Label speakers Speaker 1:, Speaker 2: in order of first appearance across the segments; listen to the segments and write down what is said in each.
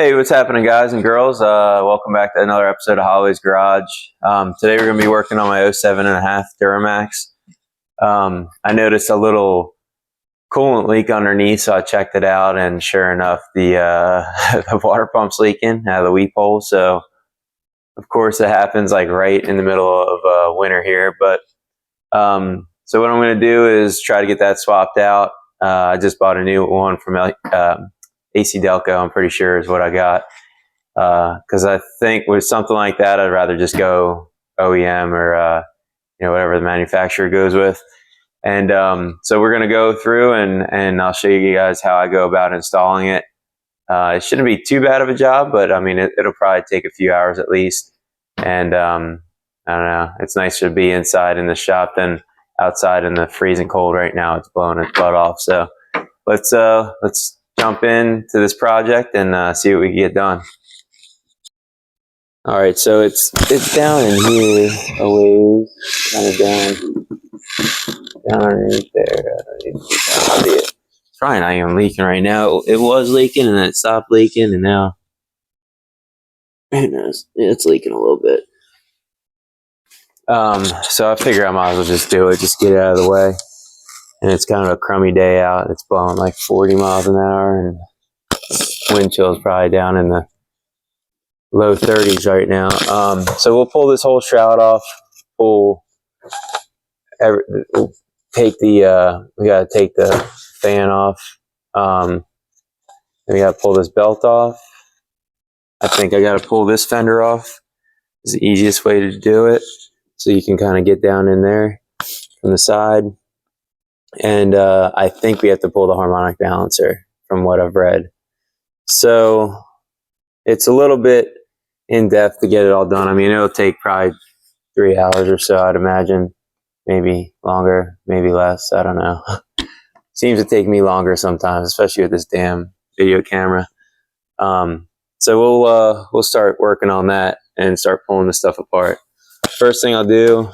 Speaker 1: Hey, what's happening, guys and girls? Welcome back to another episode of Holly's Garage. Today we're going to be working on my 07.5 Duramax. I noticed a little coolant leak underneath, so I checked it out, and sure enough, the the water pump's leaking out of the weep hole. So, of course, it happens like right in the middle of winter here. But so what I'm going to do is try to get that swapped out. I just bought a new one from AC Delco, I'm pretty sure is what I got. Because I think with something like that, I'd rather just go OEM or whatever the manufacturer goes with. And so we're going to go through and I'll show you guys how I go about installing it. It shouldn't be too bad of a job, but I mean it'll probably take a few hours at least. And I don't know, it's nicer to be inside in the shop than outside in the freezing cold right now. It's blowing its butt off. So let's jump into this project and see what we can get done. All right, so it's down in here a ways, kind of down underneath there. You can see it. It's probably not even leaking right now. It was leaking and then it stopped leaking, and now it's leaking a little bit. So I figure I might as well just do it, just get it out of the way. And it's kind of a crummy day out. It's blowing like 40 miles an hour, and wind chill is probably down in the low 30s right now. So we'll pull this whole shroud off. Take the we gotta take the fan off. And we gotta pull this belt off. I think I gotta pull this fender off. It's the easiest way to do it, so you can kind of get down in there from the side. And I think we have to pull the harmonic balancer, from what I've read. So it's a little bit in depth to get it all done. I mean, it'll take probably 3 hours or so, I'd imagine. Maybe longer, maybe less. I don't know. Seems to take me longer sometimes, especially with this damn video camera. So we'll start working on that and start pulling this stuff apart. First thing I'll do,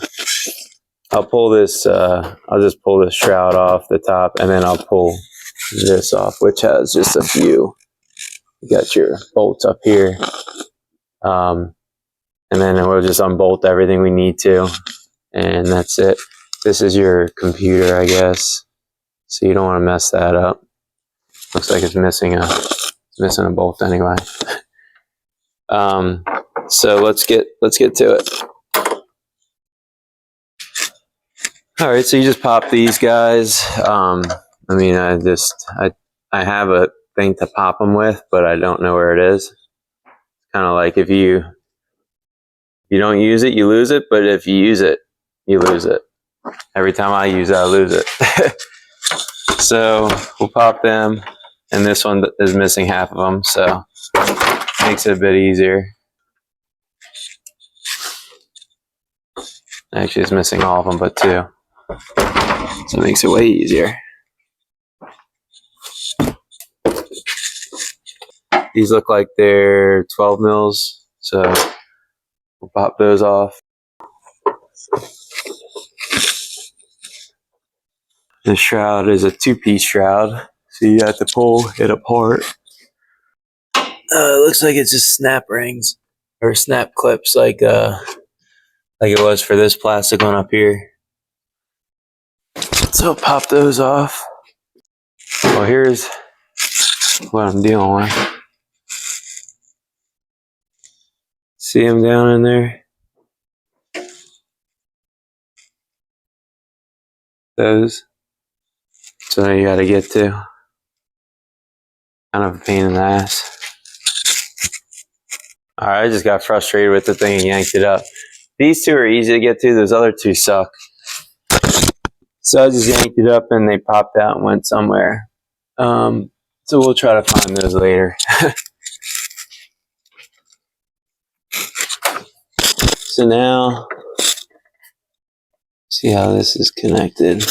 Speaker 1: I'll pull this. I'll just pull this shroud off the top, and then I'll pull this off, which has just a few. You got your bolts up here. And then we'll just unbolt everything we need to, and that's it. This is your computer, I guess, so you don't want to mess that up. Looks like it's missing a bolt anyway. So let's get to it. All right, so you just pop these guys. I mean, I have a thing to pop them with, but I don't know where it is. Kind of like if you don't use it, you lose it, but if you use it, you lose it. Every time I use it, I lose it. So we'll pop them, and this one is missing half of them, so makes it a bit easier. Actually, it's missing all of them but two, so it makes it way easier. These look like they're 12 mils, so we'll pop those off. The shroud is a two-piece shroud, so you have to pull it apart. It looks like it's just snap rings or snap clips, like it was for this plastic one up here. So pop those off. Well, here's what I'm dealing with. See them down in there? Those. So you gotta get to. Kind of a pain in the ass. Alright, I just got frustrated with the thing and yanked it up. These two are easy to get to, those other two suck. So I just yanked it up and they popped out and went somewhere. So we'll try to find those later. So now, see how this is connected.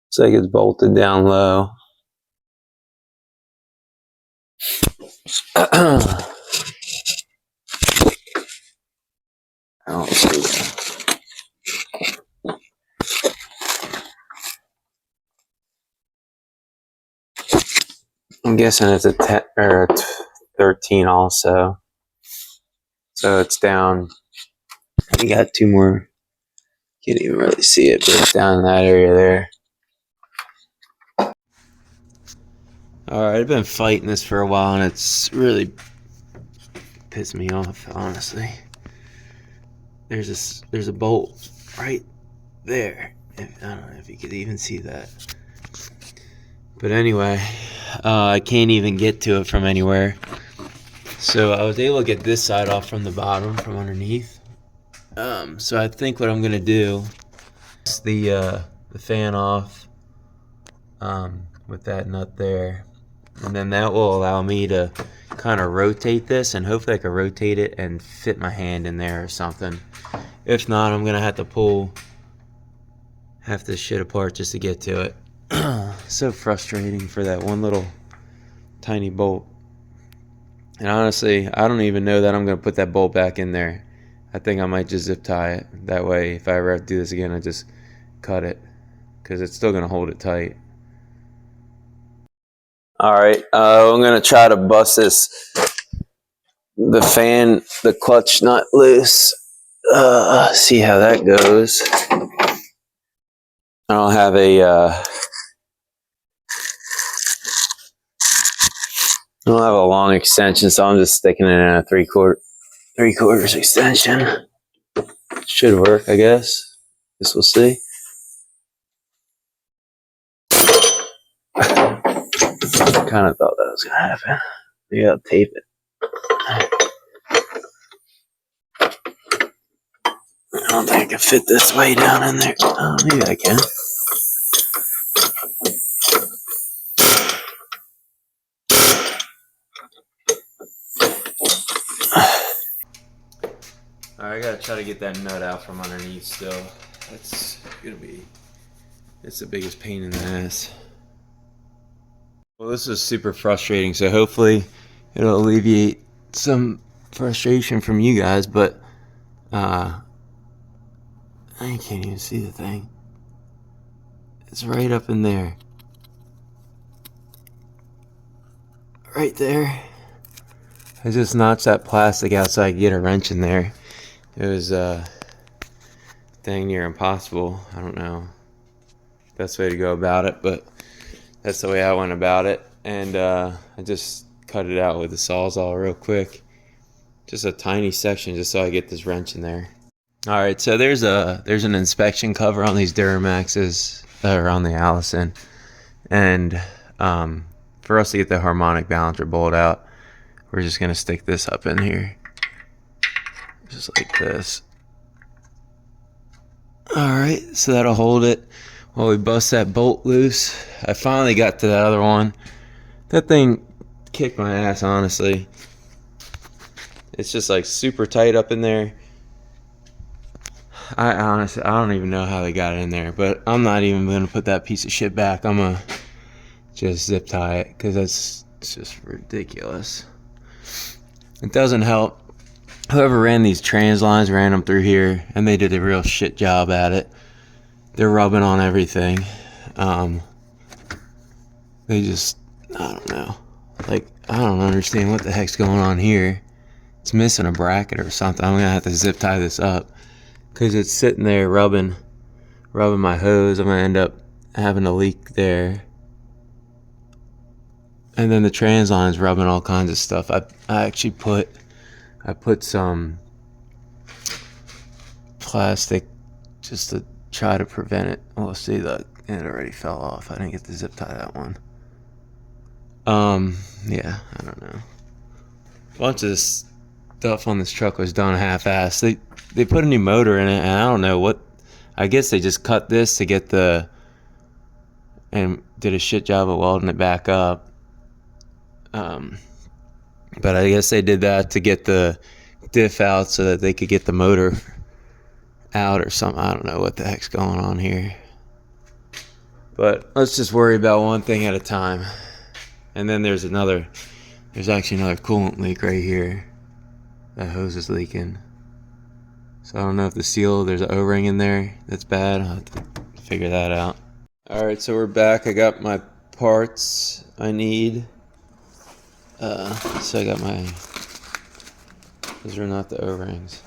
Speaker 1: Looks like it's bolted down low. I don't see that. I'm guessing it's a 10 or a 13 also. So it's down. You got two more. Can't even really see it, but it's down in that area there. Alright, I've been fighting this for a while and it's really pissed me off, honestly. There's a bolt right there. I don't know if you could even see that. But anyway, I can't even get to it from anywhere. So I was able to get this side off from the bottom, from underneath. So I think what I'm gonna do is the fan off with that nut there, and then that will allow me to kind of rotate this, and hopefully I can rotate it and fit my hand in there or something. If not, I'm gonna have to pull half this shit apart just to get to it. So frustrating for that one little tiny bolt. And honestly, I don't even know that I'm gonna put that bolt back in there. I think I might just zip tie it. That way, if I ever have to do this again, I just cut it, because it's still gonna hold it tight. Alright, I'm gonna try to bust the fan, the clutch nut loose. See how that goes. I don't have a long extension, so I'm just sticking it in a 3/4 extension. Should work, I guess. Guess we'll see. Kind of thought that was gonna happen. Maybe I'll tape it. I don't think I can fit this way down in there. Oh, maybe I can. Alright, I gotta try to get that nut out from underneath still. That's gonna be, it's the biggest pain in the ass. Well, this is super frustrating, so hopefully it'll alleviate some frustration from you guys, but I can't even see the thing. It's right up in there. Right there. I just notched that plastic out so I could get a wrench in there. It was dang near impossible. I don't know best way to go about it, but that's the way I went about it. And I just cut it out with the Sawzall real quick. Just a tiny section just so I get this wrench in there. Alright, so there's an inspection cover on these Duramaxes, or on the Allison. And for us to get the harmonic balancer bolt out, we're just gonna stick this up in here. Just like this. Alright, so that'll hold it while we bust that bolt loose. I finally got to that other one. That thing kicked my ass, honestly. It's just like super tight up in there. I honestly, I don't even know how they got it in there, but I'm not even gonna put that piece of shit back. I'm gonna just zip tie it, because it's just ridiculous. It doesn't help. Whoever ran these trans lines ran them through here, and they did a real shit job at it. They're rubbing on everything. They just, I don't know. Like, I don't understand what the heck's going on here. It's missing a bracket or something. I'm gonna have to zip tie this up, because it's sitting there rubbing my hose. I'm gonna end up having a leak there. And then the trans line's rubbing all kinds of stuff. I actually put some plastic just to try to prevent it. We'll see, that it already fell off. I didn't get to zip tie that one. Yeah, I don't know. A bunch of this stuff on this truck was done half-assed. They put a new motor in it, and I don't know what. I guess they just cut this to get and did a shit job of welding it back up. But I guess they did that to get the diff out so that they could get the motor out or something. I don't know what the heck's going on here. But let's just worry about one thing at a time. And then there's actually another coolant leak right here. That hose is leaking. So I don't know if the seal, there's an O-ring in there that's bad. I'll have to figure that out. Alright, so we're back. I got my parts I need. So I got my, those are not the O-rings.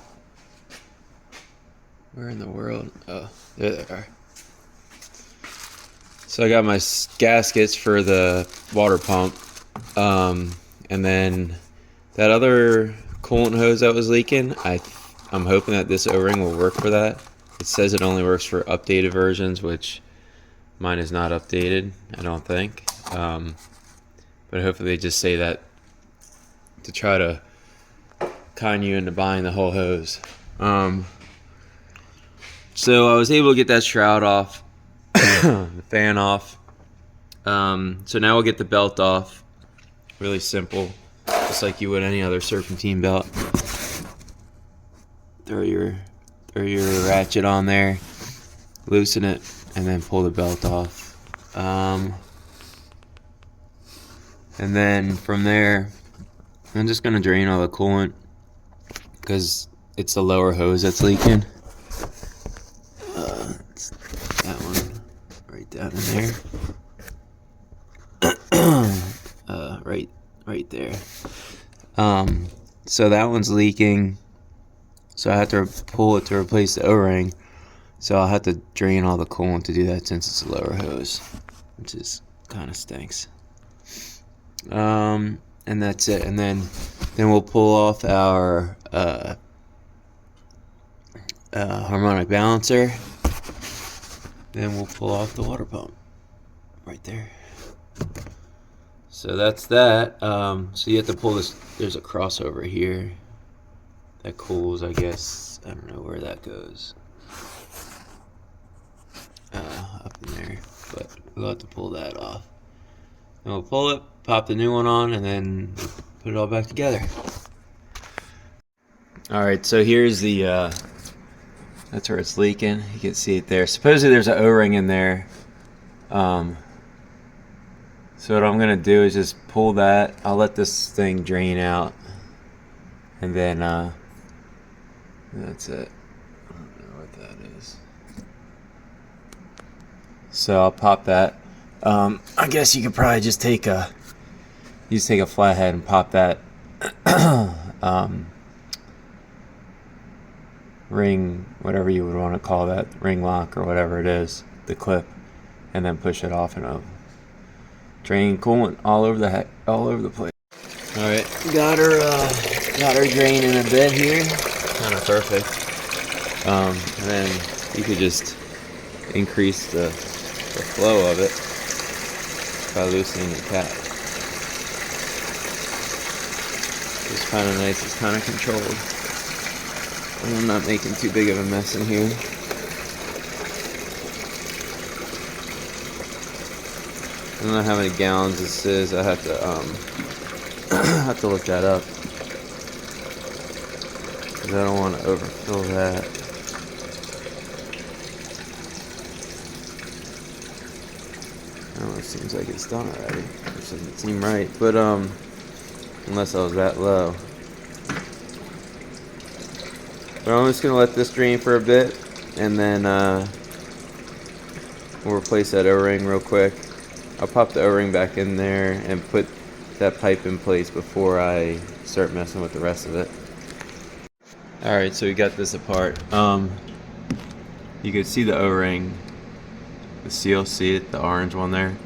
Speaker 1: Where in the world? Oh, there they are. So I got my gaskets for the water pump. And then that other coolant hose that was leaking, I'm hoping that this O-ring will work for that. It says it only works for updated versions, which mine is not updated, I don't think. But hopefully they just say that to try to con you into buying the whole hose. So I was able to get that shroud off, the fan off. So now we'll get the belt off. Really simple, just like you would any other serpentine belt. Throw your ratchet on there, loosen it, and then pull the belt off. And then from there, I'm just gonna drain all the coolant because it's the lower hose that's leaking. It's that one right down in there. Right there. So that one's leaking. So I have to pull it to replace the O-ring. So I'll have to drain all the coolant to do that since it's a lower hose, which is kind of stinks. And that's it. And then we'll pull off our harmonic balancer. Then we'll pull off the water pump right there. So that's that. So you have to pull this. There's a crossover here that cools, I guess. I don't know where that goes. Up in there. But we'll have to pull that off. And we'll pull it, pop the new one on, and then put it all back together. Alright, so here's the, that's where it's leaking. You can see it there. Supposedly there's an O-ring in there. So what I'm going to do is just pull that. I'll let this thing drain out. And then, that's it. I don't know what that is. So I'll pop that. I guess you could probably just take a flathead and pop that ring, whatever you would want to call that, ring lock or whatever it is, the clip, and then push it off and up. Drain coolant all over the place. All right, got her draining a bit here, kind of perfect. And then you could just increase the flow of it by loosening the cap. It's kind of nice. It's kind of controlled. And I'm not making too big of a mess in here. I don't know how many gallons this is. I have to look that up because I don't want to overfill that. I don't know, it seems like it's done already. It doesn't seem right, but unless I was that low. But I'm just gonna let this drain for a bit, and then we'll replace that O-ring real quick. I'll pop the O-ring back in there and put that pipe in place before I start messing with the rest of it. Alright, so we got this apart. You can see the O-ring, the seal, see it, the orange one there.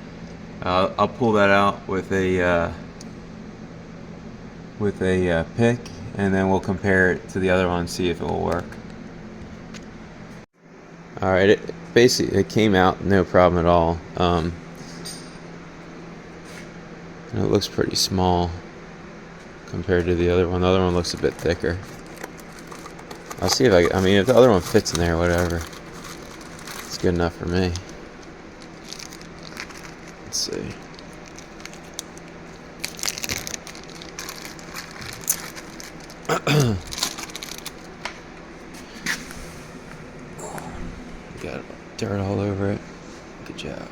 Speaker 1: I'll pull that out with a pick, and then we'll compare it to the other one, see if it will work. Alright, it came out no problem at all. And it looks pretty small compared to the other one. The other one looks a bit thicker. I'll see if I mean, if the other one fits in there, whatever. It's good enough for me. Let's see. Got dirt all over it. Good job.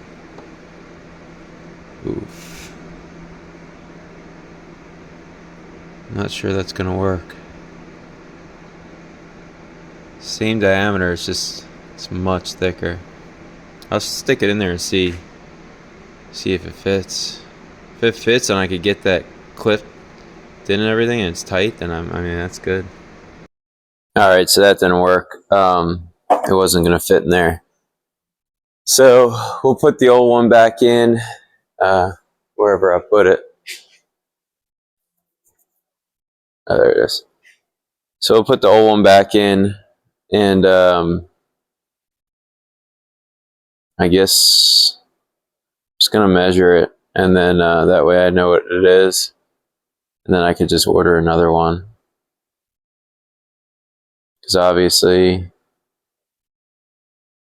Speaker 1: Oof. Not sure that's gonna work. Same diameter, it's much thicker. I'll stick it in there and see if it fits. If it fits, then I could get that clip locked in and everything and it's tight, then I mean, that's good. All right, so that didn't work. It wasn't going to fit in there. So we'll put the old one back in wherever I put it. Oh, there it is. So we'll put the old one back in, and I guess I'm just going to measure it, and then that way I know what it is, and then I could just order another one. Because obviously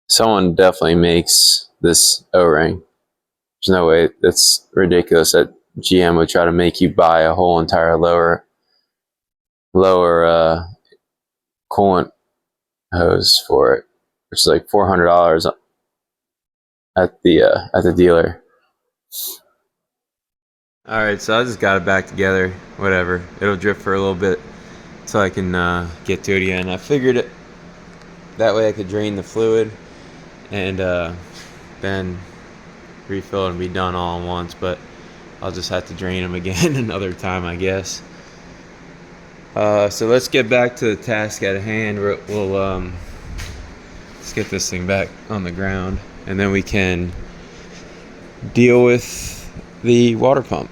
Speaker 1: someone definitely makes this O-ring. There's no way. It's ridiculous that GM would try to make you buy a whole entire lower coolant hose for it, which is like $400 at the dealer. All right, so I just got it back together. Whatever, it'll drip for a little bit so I can get to it again. I figured it that way I could drain the fluid and then refill it and be done all at once, but I'll just have to drain them again another time, I guess. So let's get back to the task at hand. We'll let's get this thing back on the ground, and then we can deal with the water pump.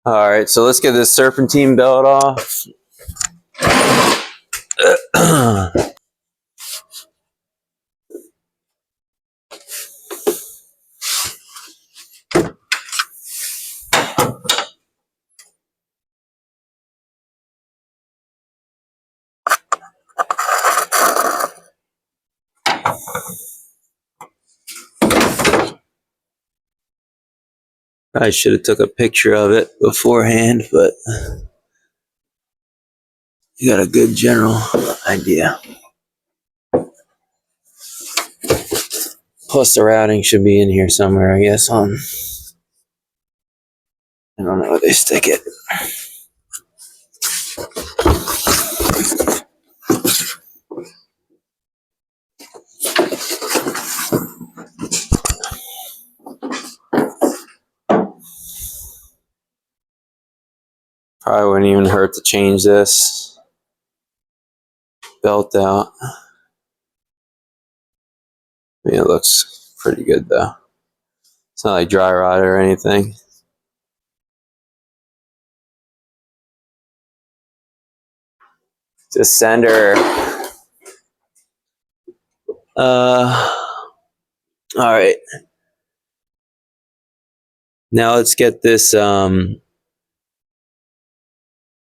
Speaker 1: All right, so let's get this serpentine belt off. I should have took a picture of it beforehand, but you got a good general idea. Plus the routing should be in here somewhere, I guess. I don't know where they stick it. Probably wouldn't even hurt to change this belt out. I mean, it looks pretty good though. It's not like dry rot or anything. Just send her. All right. Now let's get this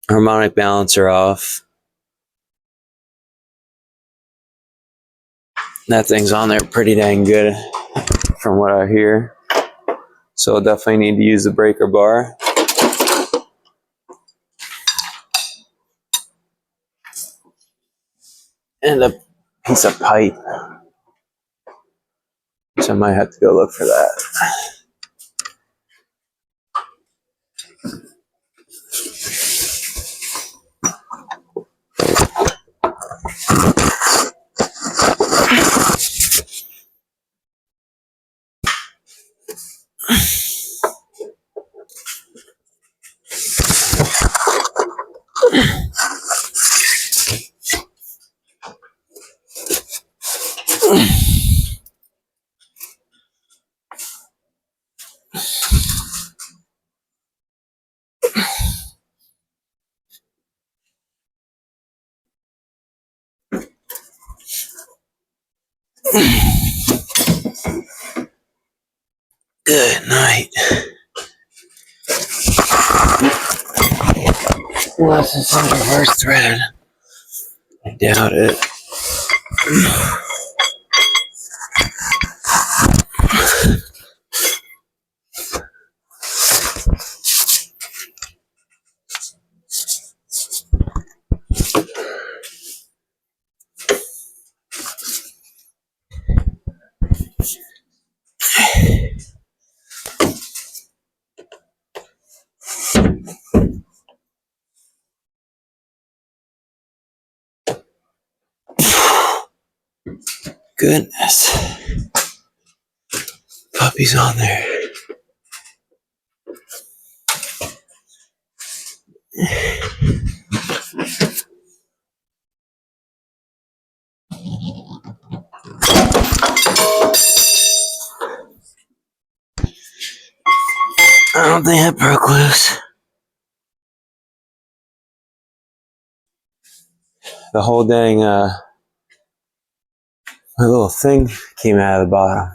Speaker 1: harmonic balancer off. That thing's on there pretty dang good from what I hear. So I'll definitely need to use the breaker bar. And a piece of pipe. So I might have to go look for that. Good night. Unless it's on the reverse thread. I doubt it. Goodness. Puppy's on there. I don't think it broke loose. The whole dang my little thing came out of the bottom.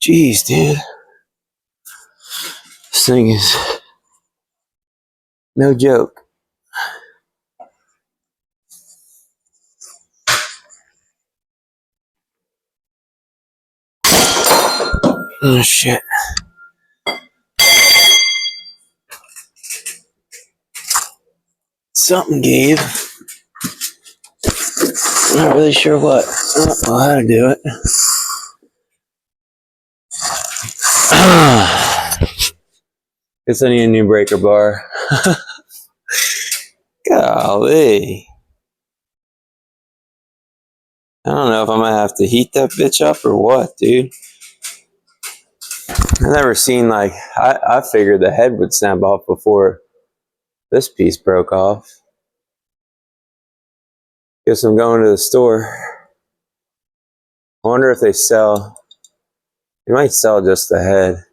Speaker 1: Jeez, dude. This thing is no joke. Oh shit. Something gave. Not really sure what. I don't know how to do it. Guess I need a new breaker bar. Golly. I don't know if I'm gonna have to heat that bitch up or what, dude. I've never seen, like, I figured the head would snap off before this piece broke off. Guess I'm going to the store. I wonder if they might sell just the head.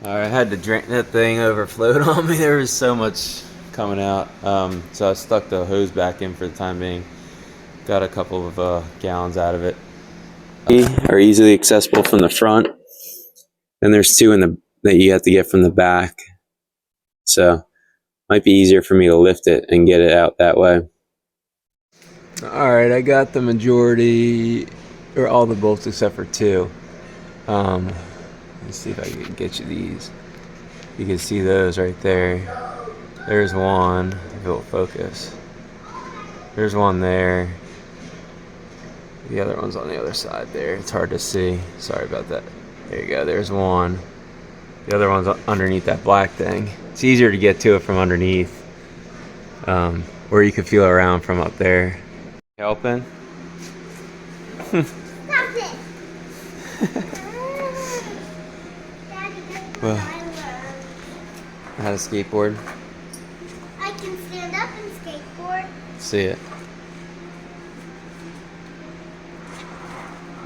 Speaker 1: Alright, I had to drain that thing, overflowed on me. There was so much coming out. So I stuck the hose back in for the time being. Got a couple of gallons out of it. Are easily accessible from the front. Then there's two that you have to get from the back. So might be easier for me to lift it and get it out that way. Alright, I got the majority, or all the bolts except for two. Let's see if I can get you these. You can see those right there. There's one, if it'll focus. There's one there. The other one's on the other side there. It's hard to see. Sorry about that. There you go, there's one. The other one's underneath that black thing. It's easier to get to it from underneath. Or you can feel around from up there. Helping?
Speaker 2: Stop it!
Speaker 1: Well, how to skateboard?
Speaker 2: I can stand up and skateboard.
Speaker 1: See it.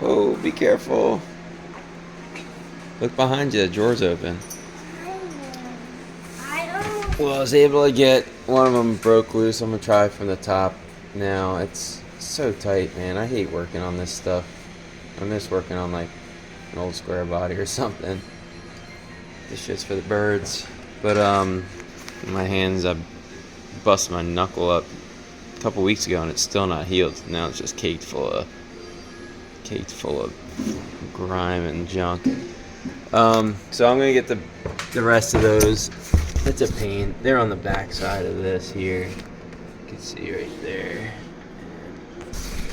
Speaker 1: Oh, be careful. Look behind you, the drawer's open.
Speaker 2: I don't.
Speaker 1: Well, I was able to get one of them broke loose. I'm gonna try from the top now. It's so tight, man. I hate working on this stuff. I miss working on like an old square body or something. This shit's for the birds. But My hands, I busted my knuckle up a couple weeks ago and it's still not healed. Now it's just caked full of grime and junk. So I'm gonna get the rest of those. It's a pain. They're on the back side of this here. You can see right there.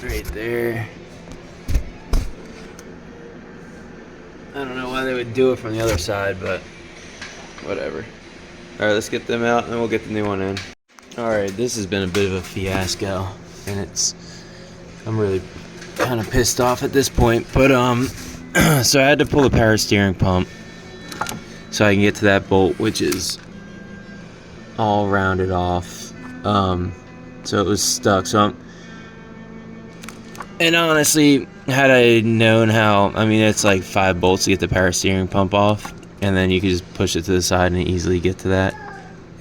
Speaker 1: Right there. I don't know why they would do it from the other side, but whatever. Alright, let's get them out and then we'll get the new one in. Alright, this has been a bit of a fiasco and I'm really kind of pissed off at this point, but so I had to pull the power steering pump so I can get to that bolt, which is all rounded off. So it was stuck. And honestly, had I known how, I mean, it's like 5 bolts to get the power steering pump off, and then you could just push it to the side and easily get to that.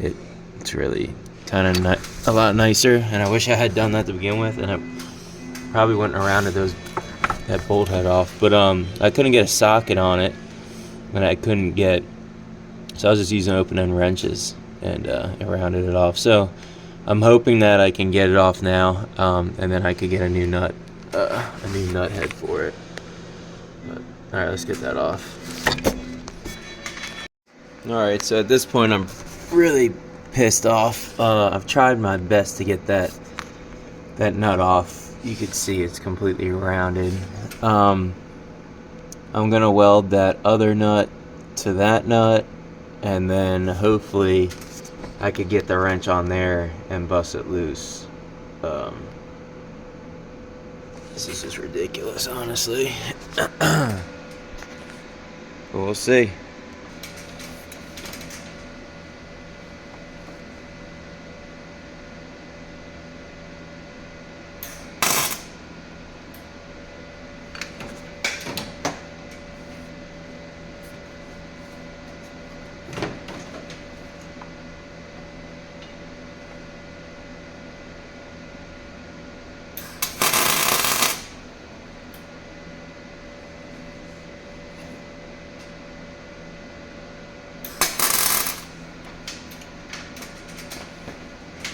Speaker 1: It's really kind of a lot nicer, and I wish I had done that to begin with, and I probably wouldn't have rounded that bolt head off. But I couldn't get a socket on it, and so I was just using open-end wrenches, and I rounded it off. So I'm hoping that I can get it off now, and then I could get a new nut head for it. But, all right, let's get that off. All right, so at this point I'm really pissed off. I've tried my best to get that nut off. You can see it's completely rounded. I'm gonna weld that other nut to that nut, and then hopefully I could get the wrench on there and bust it loose. This is just ridiculous, honestly. But we'll see.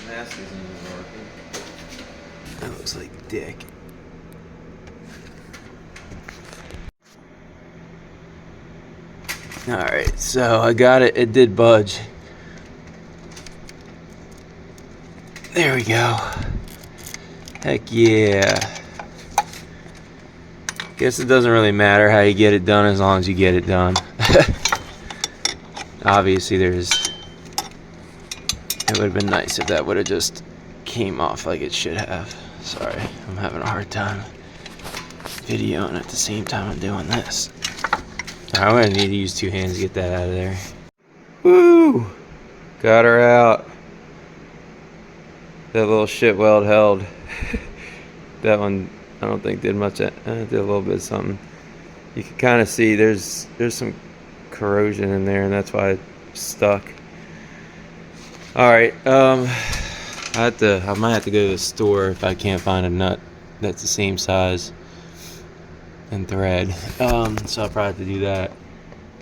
Speaker 1: Mask isn't even working. That looks like dick. Alright, so I got it. It did budge. There we go. Heck yeah. Guess it doesn't really matter how you get it done as long as you get it done. Obviously it would have been nice if that would have just came off like it should have. Sorry, I'm having a hard time videoing at the same time I'm doing this. I'm gonna need to use 2 hands to get that out of there. Woo! Got her out. That little shit weld held. That one I don't think did much. Did a little bit of something. You can kind of see there's some corrosion in there, and that's why it's stuck. All right, I might have to go to the store if I can't find a nut that's the same size and thread. So I'll probably have to do that.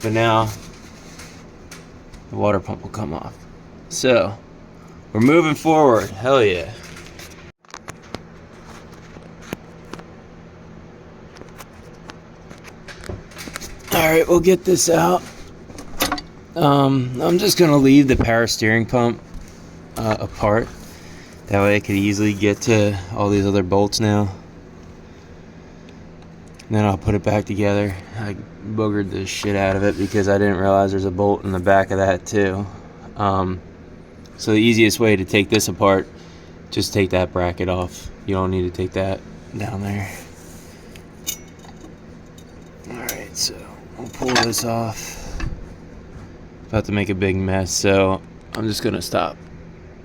Speaker 1: But now the water pump will come off. So we're moving forward. Hell yeah. All right, we'll get this out. I'm just gonna leave the power steering pump apart. That way I could easily get to all these other bolts now. And then I'll put it back together. I boogered the shit out of it because I didn't realize there's a bolt in the back of that too. So the easiest way to take this apart, just take that bracket off. You don't need to take that down there. Alright, so we'll pull this off. About to make a big mess, so I'm just gonna stop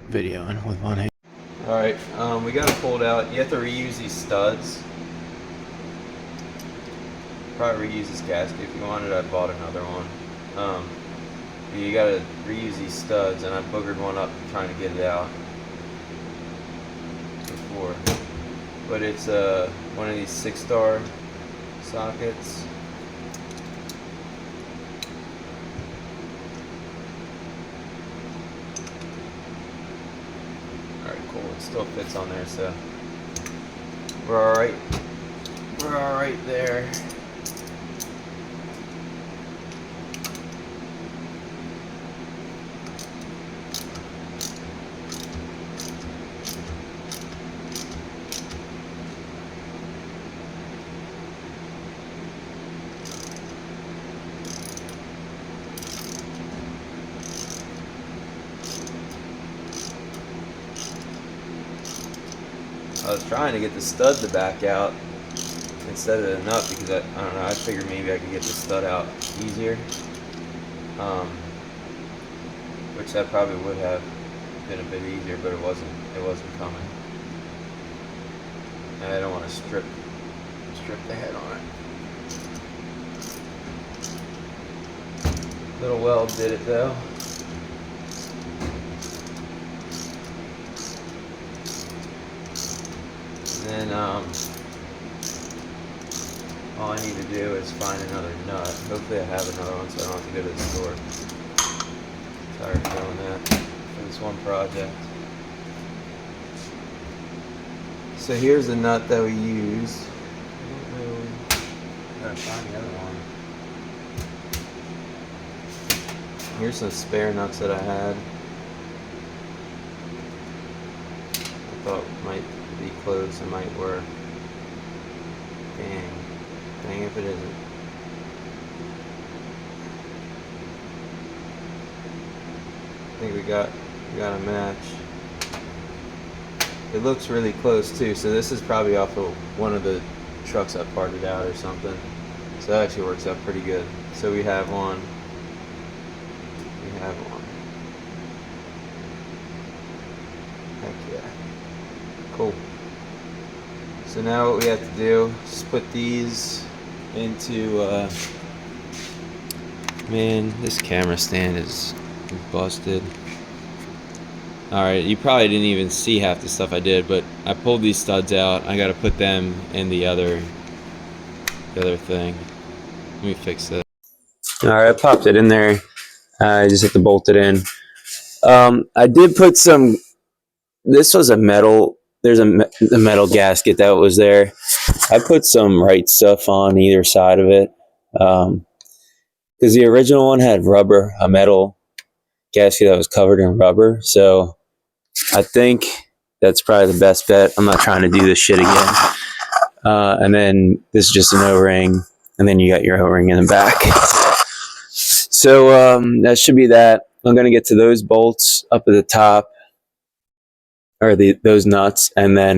Speaker 1: videoing with one hand. Alright, we got it pulled out. You have to reuse these studs. Probably reuse this gasket. If you wanted, I bought another one. You gotta reuse these studs, and I boogered one up trying to get it out before. But it's one of these 6-star sockets. cool. It still fits on there, so we're all right. We're all right there. I was trying to get the stud to back out instead of the nut because I don't know, I figured maybe I could get the stud out easier. Which that probably would have been a bit easier, but it wasn't coming. And I don't want to strip the head on it. Little weld did it though. And then all I need to do is find another nut. Hopefully I have another one so I don't have to go to the store. Tired of doing that for this one project. So here's the nut that we use. I don't know. Gotta find the other one. Here's some spare nuts that I had. I thought might be close, it might work. Dang if it isn't. I think we got a match. It looks really close too, so this is probably off of one of the trucks I parted out or something. So that actually works out pretty good. So we have one. Heck yeah. Cool. So now what we have to do is put these into, man, this camera stand is busted. Alright, you probably didn't even see half the stuff I did, but I pulled these studs out. I gotta put them in the other thing. Let me fix that. Alright, I popped it in there. I just have to bolt it in. I did put some, this was a metal, there's a metal gasket that was there. I put some right stuff on either side of it. Because the original one had rubber, a metal gasket that was covered in rubber. So I think that's probably the best bet. I'm not trying to do this shit again. And then this is just an O-ring. And then you got your O-ring in the back. So that should be that. I'm going to get to those bolts up at the top. Or those nuts. And then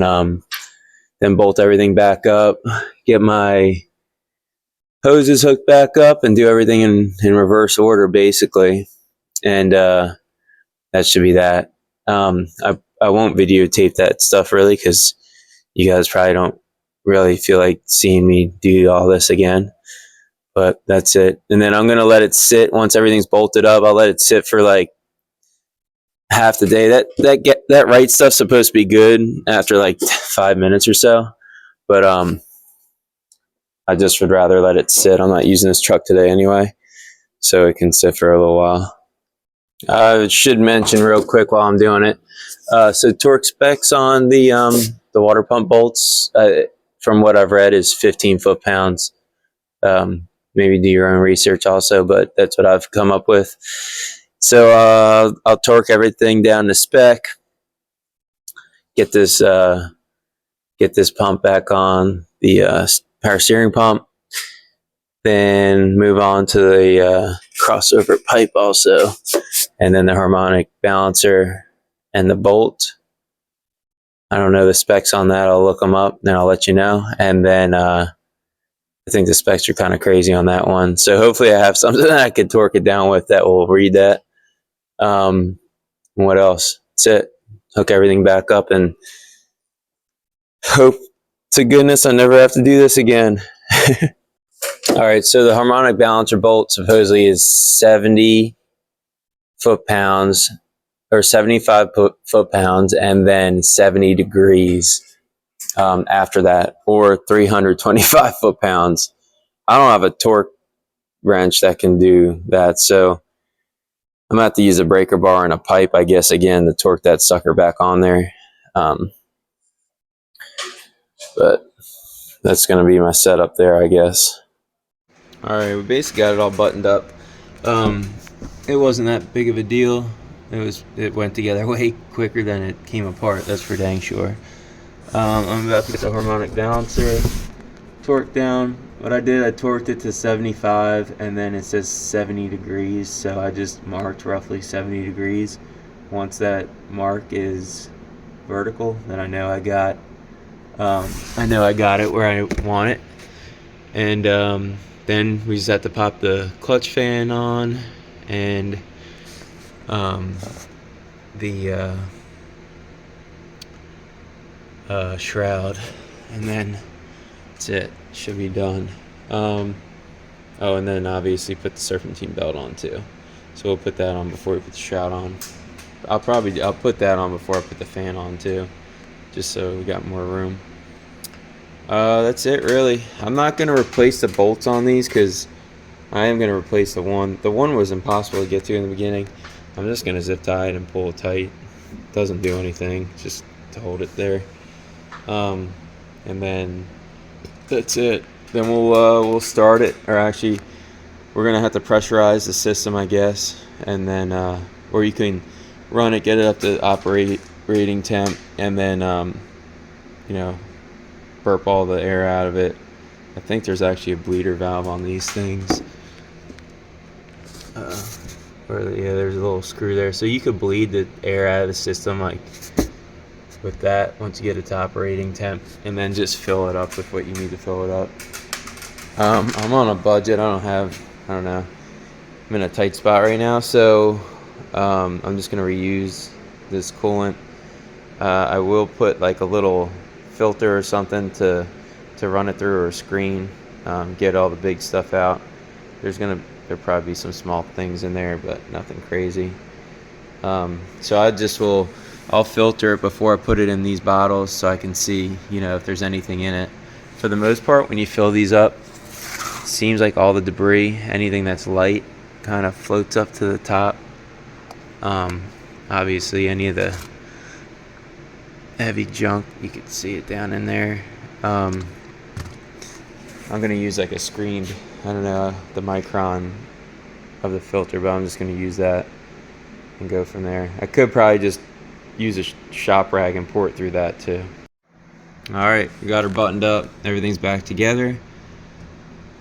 Speaker 1: bolt everything back up. Get my hoses hooked back up and do everything in reverse order, basically. And that should be that. I won't videotape that stuff really because you guys probably don't really feel like seeing me do all this again. But that's it. And then I'm going to let it sit once everything's bolted up. I'll let it sit for like half the day. That right stuff's supposed to be good after like 5 minutes or so. But I just would rather let it sit. I'm not using this truck today anyway, so it can sit for a little while. I should mention real quick while I'm doing it. So torque specs on the water pump bolts, from what I've read, is 15 foot-pounds. Maybe do your own research also, but that's what I've come up with. So I'll torque everything down to spec. Get this pump back on the power steering pump. Then move on to the crossover pipe also, and then the harmonic balancer and the bolt. I don't know the specs on that. I'll look them up, then I'll let you know. And then I think the specs are kind of crazy on that one. So hopefully I have something that I could torque it down with that will read that. What else? That's it. Hook everything back up and hope to goodness I never have to do this again. All right, so the harmonic balancer bolt supposedly is 70 foot-pounds or 75 foot-pounds and then 70 degrees after that, or 325 foot-pounds. I don't have a torque wrench that can do that, so I'm going to have to use a breaker bar and a pipe, I guess, again, to torque that sucker back on there. But that's going to be my setup there, I guess. All right, we basically got it all buttoned up. It wasn't that big of a deal. It went together way quicker than it came apart. That's for dang sure. I'm about to get the harmonic balancer torqued down. What I did, I torqued it to 75, and then it says 70 degrees, so I just marked roughly 70 degrees. Once that mark is vertical, then I know I got it where I want it. And then we just have to pop the clutch fan on and the shroud, and then that's it. Should be done. Oh, and then obviously put the serpentine belt on too. So we'll put that on before we put the shroud on. I'll put that on before I put the fan on too, just so we got more room. That's it really. I'm not gonna replace the bolts on these because I am gonna replace the one. The one was impossible to get to in the beginning. I'm just gonna zip tie it and pull it tight. Doesn't do anything, just to hold it there. And then that's it. Then we'll start it, or actually we're gonna have to pressurize the system, I guess, and then or you can run it, get it up to operating temp, and then burp all the air out of it. I think there's actually a bleeder valve on these things. There's a little screw there, so you could bleed the air out of the system like with that once you get it to operating temp, and then just fill it up with what you need to fill it up. I'm on a budget. I don't know. I'm in a tight spot right now, so I'm just gonna reuse this coolant. I will put like a little filter or something to run it through, or a screen, get all the big stuff out. There'll probably be some small things in there, but nothing crazy. So I'll filter it before I put it in these bottles so I can see, if there's anything in it. For the most part, when you fill these up, it seems like all the debris, anything that's light, kind of floats up to the top. Obviously, any of the heavy junk, you can see it down in there. I'm going to use like a screened, I don't know, the micron of the filter, but I'm just going to use that and go from there. I could probably just use a shop rag and pour it through that too. Alright, we got her buttoned up. Everything's back together.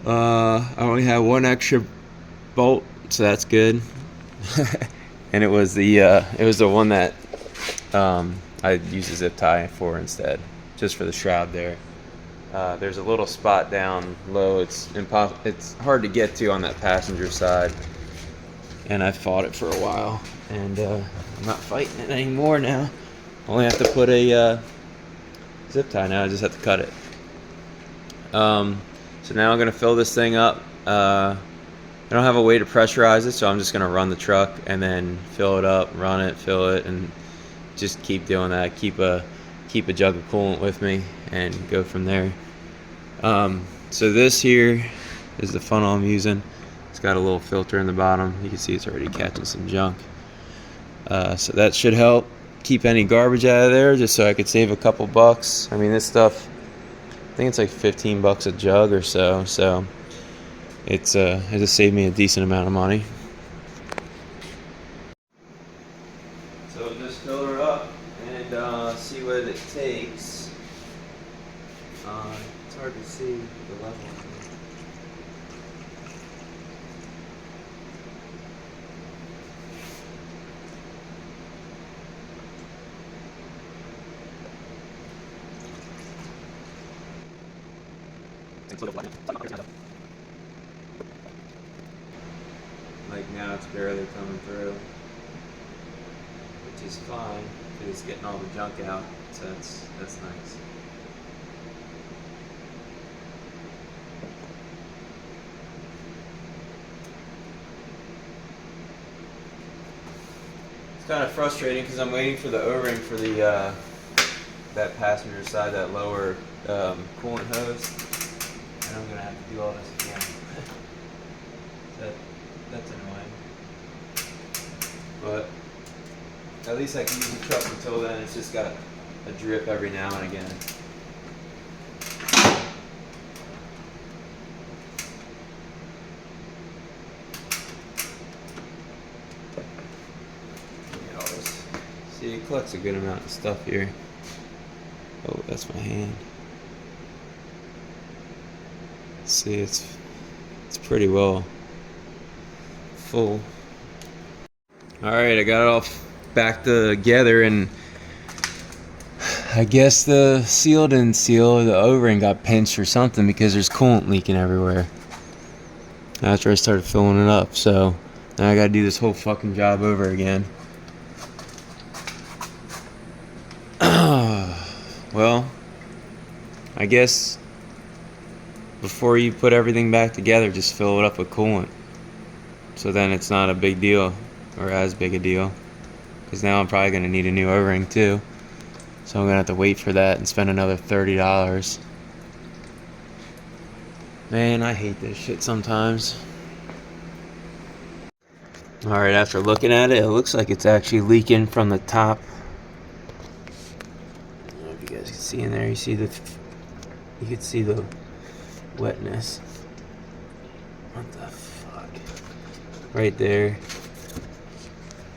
Speaker 1: I only have one extra bolt, so that's good. And it was the one that I used a zip tie for instead, just for the shroud there. There's a little spot down low. It's hard to get to on that passenger side, and I fought it for a while, and I'm not fighting it anymore now. Only have to put a zip tie now. I just have to cut it. So now I'm gonna fill this thing up. I don't have a way to pressurize it, so I'm just gonna run the truck and then fill it up, run it, fill it, and just keep doing that. Keep a jug of coolant with me and go from there. So this here is the funnel I'm using. It's got a little filter in the bottom. You can see it's already catching some junk. So that should help keep any garbage out of there, just so I could save a couple bucks. I mean, this stuff, I think it's like 15 bucks a jug or so. So it just saved me a decent amount of money. So just fill her up and see what it takes. It's hard to see the level. Like now it's barely coming through, which is fine because it's getting all the junk out, so that's nice. It's kind of frustrating because I'm waiting for the O-ring for the that passenger side, that lower coolant hose, and I'm gonna have to do all this again. That's annoying, but at least I can use the truck until then. It's just got a drip every now and again. See, it collects a good amount of stuff here. Oh, that's my hand. See, it's pretty well full. All right, I got it all back together, and I guess the seal didn't seal, or the O-ring got pinched or something, because there's coolant leaking everywhere after I started filling it up. So now I gotta do this whole fucking job over again. Well, I guess before you put everything back together, just fill it up with coolant. So then it's not a big deal, or as big a deal. Because now I'm probably going to need a new O-ring too. So I'm going to have to wait for that and spend another $30. Man, I hate this shit sometimes. Alright, after looking at it, it looks like it's actually leaking from the top. I don't know if you guys can see in there. You can see the wetness. What the fuck? Right there.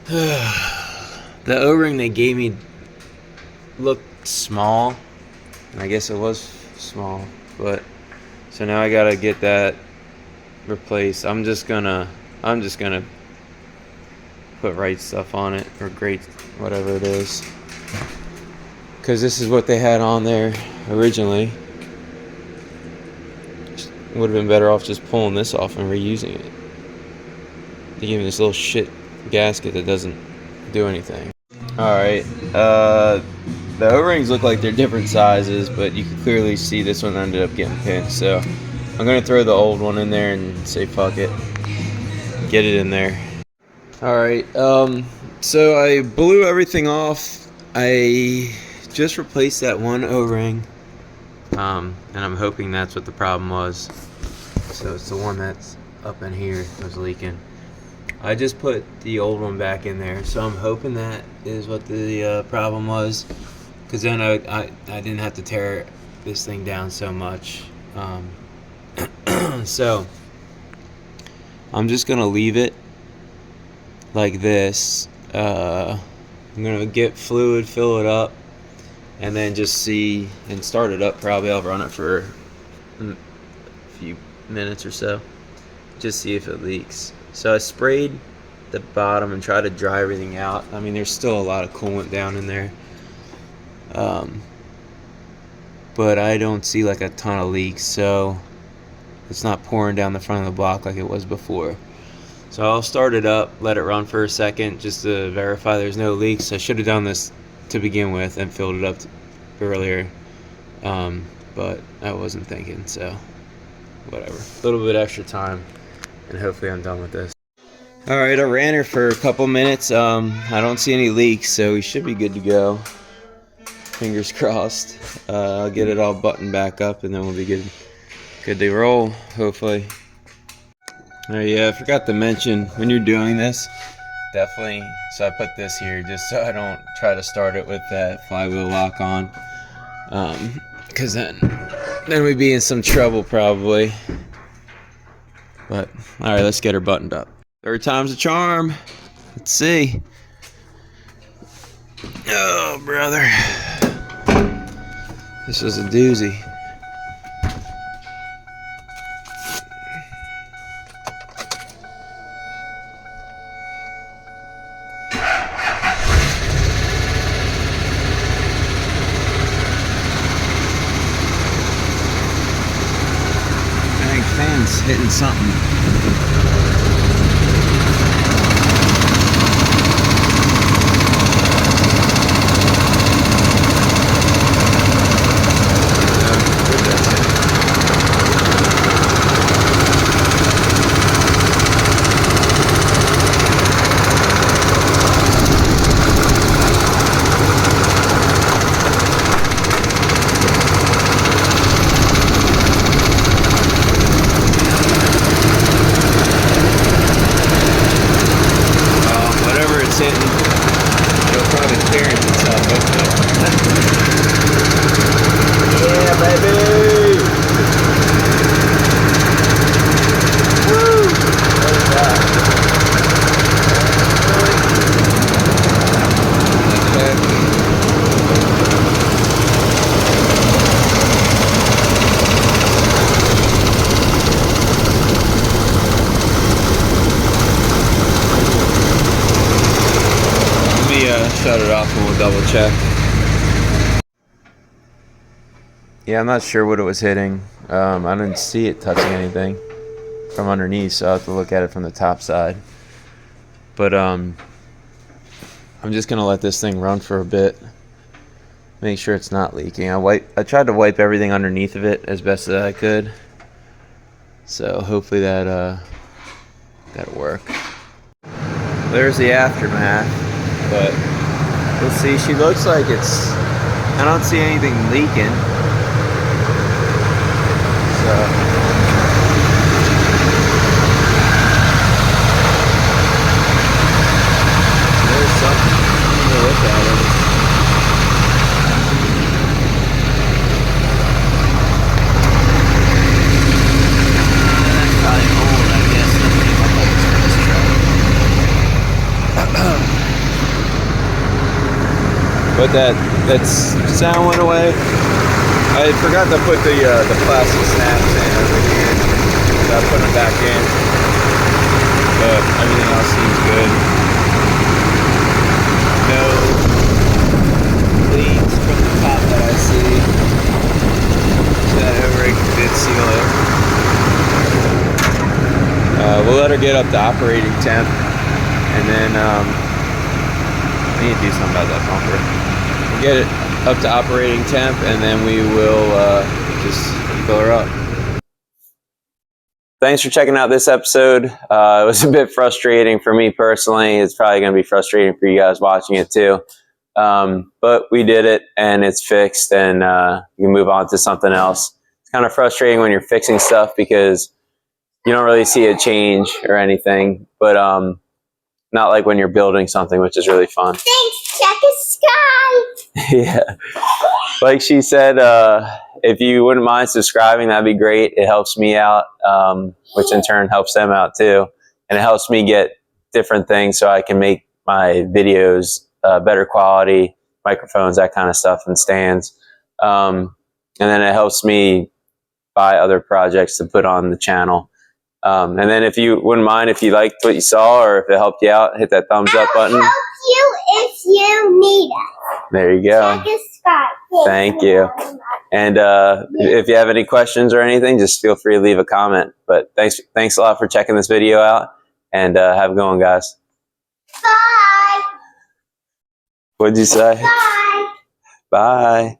Speaker 1: The O-ring they gave me looked small, and I guess it was small, but so now I gotta get that replaced. I'm just gonna put right stuff on it, or great, whatever it is, because this is what they had on there originally. Would have been better off just pulling this off and reusing it. They gave me this little shit gasket that doesn't do anything. Alright, the O-rings look like they're different sizes, but you can clearly see this one ended up getting pinched, so I'm gonna throw the old one in there and say fuck it. Get it in there. Alright, so I blew everything off. I just replaced that one O-ring, and I'm hoping that's what the problem was. So it's the one that's up in here that was leaking. I just put the old one back in there, so I'm hoping that is what the problem was, because then I didn't have to tear this thing down so much. So I'm just gonna leave it like this. I'm gonna get fluid, fill it up, and then just see and start it up. Probably I'll run it for a few minutes or so, just see if it leaks. So I sprayed the bottom and tried to dry everything out. I mean, there's still a lot of coolant down in there, but I don't see like a ton of leaks, so it's not pouring down the front of the block like it was before. So I'll start it up, let it run for a second just to verify there's no leaks. I should have done this to begin with and filled it up earlier, but I wasn't thinking, so whatever. A little bit extra time, and hopefully I'm done with this. Alright, I ran her for a couple minutes. I don't see any leaks, so we should be good to go. Fingers crossed. I'll get it all buttoned back up, and then we'll be good to roll, hopefully. Yeah, I forgot to mention, when you're doing this, definitely, so I put this here just so I don't try to start it with that flywheel lock on, because then we'd be in some trouble probably. But alright, let's get her buttoned up. Third time's a charm. Let's see. Oh, brother, this is a doozy. Fan's hitting something. check. Yeah, I'm not sure what it was hitting. I didn't see it touching anything from underneath, so I'll have to look at it from the top side. But I'm just gonna let this thing run for a bit, make sure it's not leaking. I tried to wipe everything underneath of it as best as I could, so hopefully that'll work. There's the aftermath, but we'll see. She looks like I don't see anything leaking. So there's something to look at. That's probably old, I guess. Nothing up like this truck. But that sound went away. I forgot to put the plastic snaps in over here. So I put them back in. But everything else seems good. No leaks from the top that I see. So that overrake did seal it. We'll let her get up to operating temp. And then I need to do something about that bumper. We'll get it up to operating temp, and then we will just fill her up. Thanks for checking out this episode. It was a bit frustrating for me personally. It's probably going to be frustrating for you guys watching it too. But we did it, and it's fixed, and you can move on to something else. It's kind of frustrating when you're fixing stuff because you don't really see a change or anything, but not like when you're building something, which is really fun.
Speaker 2: Thanks, check the sky.
Speaker 1: Yeah. Like she said, if you wouldn't mind subscribing, that'd be great. It helps me out, which in turn helps them out too. And it helps me get different things so I can make my videos better quality, microphones, that kind of stuff, and stands. And then it helps me buy other projects to put on the channel. And then if you wouldn't mind, if you liked what you saw or if it helped you out, hit that thumbs up button.
Speaker 2: I'll help you if you need us.
Speaker 1: There you go.
Speaker 2: Check the sky.
Speaker 1: Thank you. And if you have any questions or anything, just feel free to leave a comment. But thanks a lot for checking this video out, and have a good one, guys.
Speaker 2: Bye.
Speaker 1: What'd you say?
Speaker 2: Bye.
Speaker 1: Bye.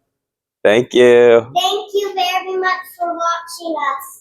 Speaker 1: Thank you.
Speaker 2: Thank you very much for watching us.